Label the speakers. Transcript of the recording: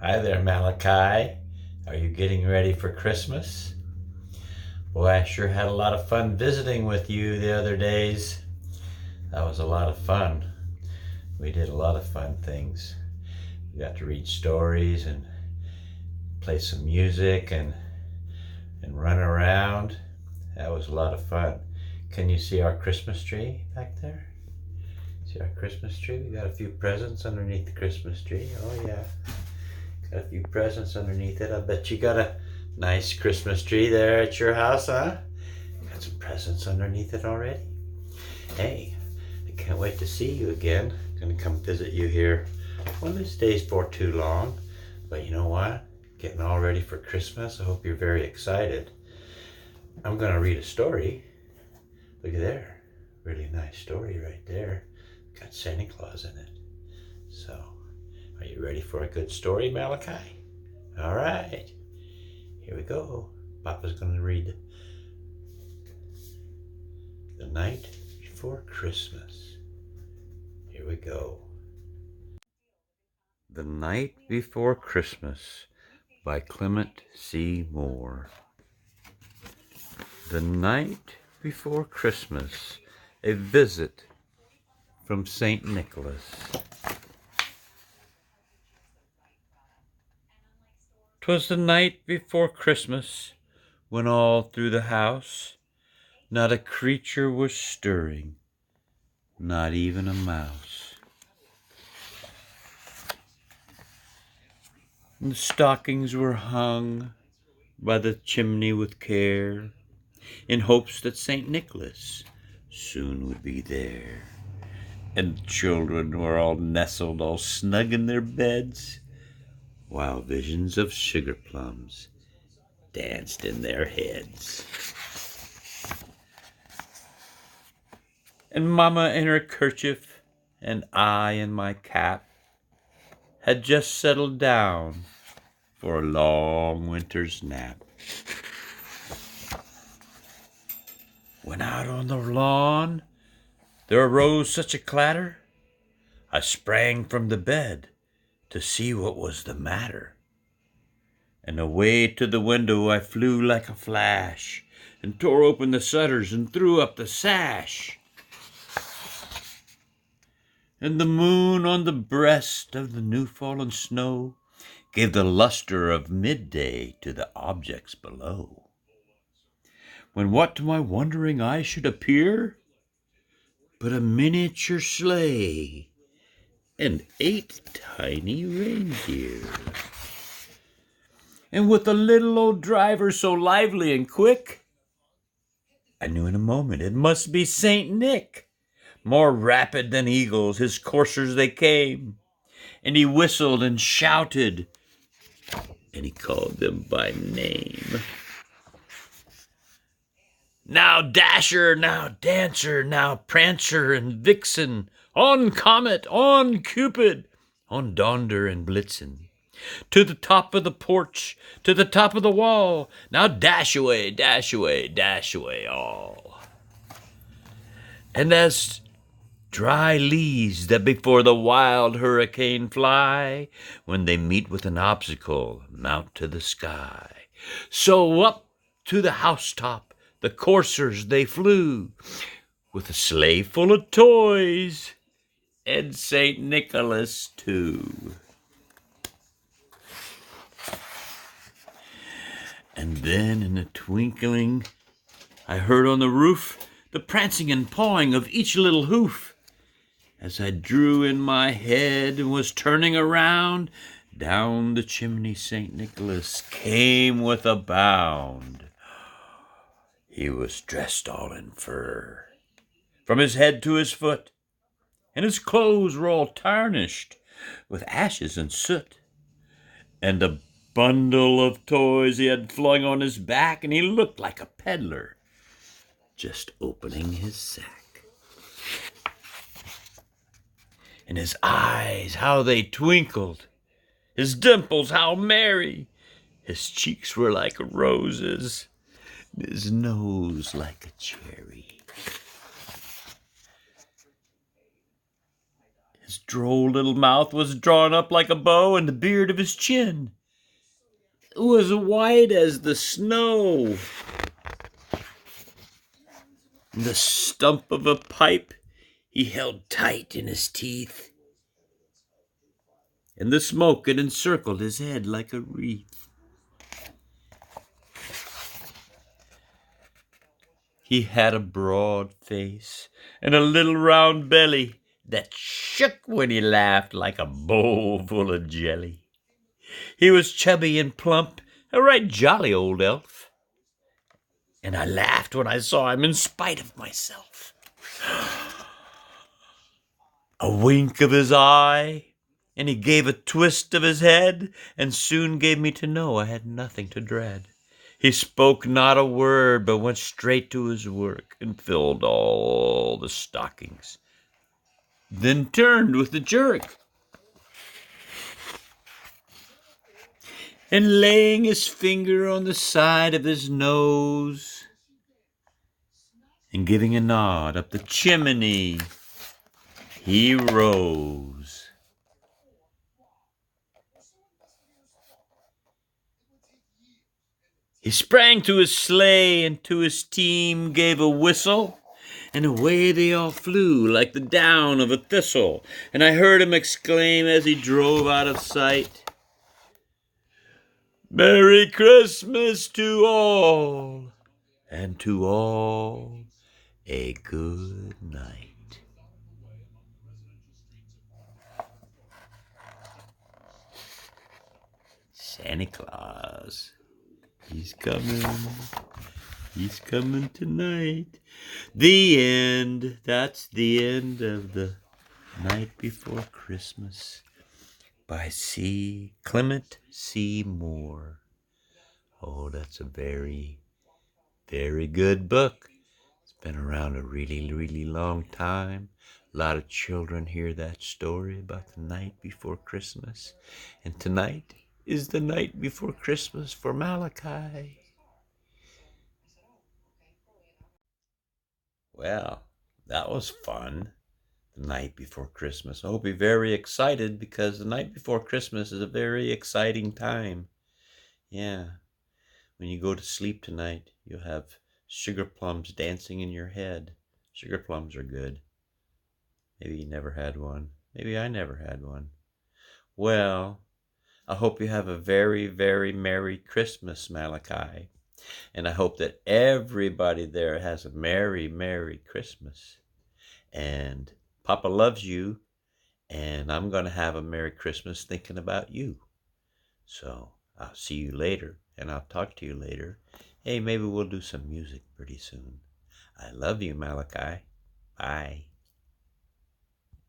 Speaker 1: Hi there, Malakai. Are you getting ready for Christmas? Boy, I sure had a lot of fun visiting with you the other days. That was a lot of fun. We did a lot of fun things. We got to read stories and play some music and run around. That was a lot of fun. Can you see our Christmas tree back there? See our Christmas tree? We got a few presents underneath the Christmas tree. Oh yeah. Got a few presents underneath it. I bet you got a nice Christmas tree there at your house, huh? Got some presents underneath it already? Hey, I can't wait to see you again. Gonna come visit you here one of these days for too long. But you know what? Getting all ready for Christmas. I hope you're very excited. I'm gonna read a story. Look at there. Really nice story right there. Got Santa Claus in it. So, are you ready for a good story, Malakai? All right. Here we go. Papa's going to read The Night Before Christmas. Here we go. The Night Before Christmas by Clement C. Moore. The night before Christmas, a visit from St. Nicholas. 'Twas the night before Christmas, when all through the house not a creature was stirring, not even a mouse. And the stockings were hung by the chimney with care, in hopes that St. Nicholas soon would be there. And the children were all nestled all snug in their beds, while visions of sugar plums danced in their heads. And Mama in her kerchief, and I in my cap, had just settled down for a long winter's nap. When out on the lawn there arose such a clatter, I sprang from the bed to see what was the matter. And away to the window I flew like a flash, and tore open the shutters and threw up the sash. And the moon on the breast of the new-fallen snow gave the luster of midday to the objects below. When what to my wondering eye should appear but a miniature sleigh and 8 tiny reindeer. And with a little old driver so lively and quick, I knew in a moment it must be Saint Nick. More rapid than eagles his coursers they came, and he whistled and shouted, and he called them by name. Now Dasher, now Dancer, now Prancer and Vixen, on Comet, on Cupid, on Donder and Blitzen. To the top of the porch, to the top of the wall, now dash away, dash away, dash away all. And as dry leaves that before the wild hurricane fly, when they meet with an obstacle, mount to the sky, so up to the housetop the coursers they flew, with a sleigh full of toys, and St. Nicholas too. And then in a twinkling I heard on the roof the prancing and pawing of each little hoof. As I drew in my head and was turning around, down the chimney St. Nicholas came with a bound. He was dressed all in fur, from his head to his foot, and his clothes were all tarnished with ashes and soot. And a bundle of toys he had flung on his back, and he looked like a peddler just opening his sack. And his eyes, how they twinkled, his dimples, how merry, his cheeks were like roses, and his nose like a cherry. His droll little mouth was drawn up like a bow, and the beard of his chin was white as the snow. The stump of a pipe he held tight in his teeth, and the smoke had encircled his head like a wreath. He had a broad face and a little round belly that shook when he laughed like a bowl full of jelly. He was chubby and plump, a right jolly old elf, and I laughed when I saw him in spite of myself. A wink of his eye, and he gave a twist of his head, and soon gave me to know I had nothing to dread. He spoke not a word, but went straight to his work, and filled all the stockings, then turned with a jerk, and laying his finger on the side of his nose, and giving a nod up the chimney, he rose. He sprang to his sleigh and to his team gave a whistle, and away they all flew like the down of a thistle. And I heard him exclaim as he drove out of sight, "Merry Christmas to all, and to all a good night." Santa Claus, he's coming. He's coming tonight. The end. That's the end of The Night Before Christmas by Clement C. Moore. Oh, that's a very, very good book. It's been around a really, really long time. A lot of children hear that story about the night before Christmas. And tonight is the night before Christmas for Malakai. Well, that was fun. The night before Christmas. I hope you're very excited because the night before Christmas is a very exciting time. Yeah. When you go to sleep tonight, you'll have sugar plums dancing in your head. Sugar plums are good. Maybe you never had one. Maybe I never had one. Well, I hope you have a very, very Merry Christmas, Malachi. And I hope that everybody there has a Merry, Merry Christmas. And Papa loves you, and I'm going to have a Merry Christmas thinking about you. So I'll see you later, and I'll talk to you later. Hey, maybe we'll do some music pretty soon. I love you, Malachi. Bye.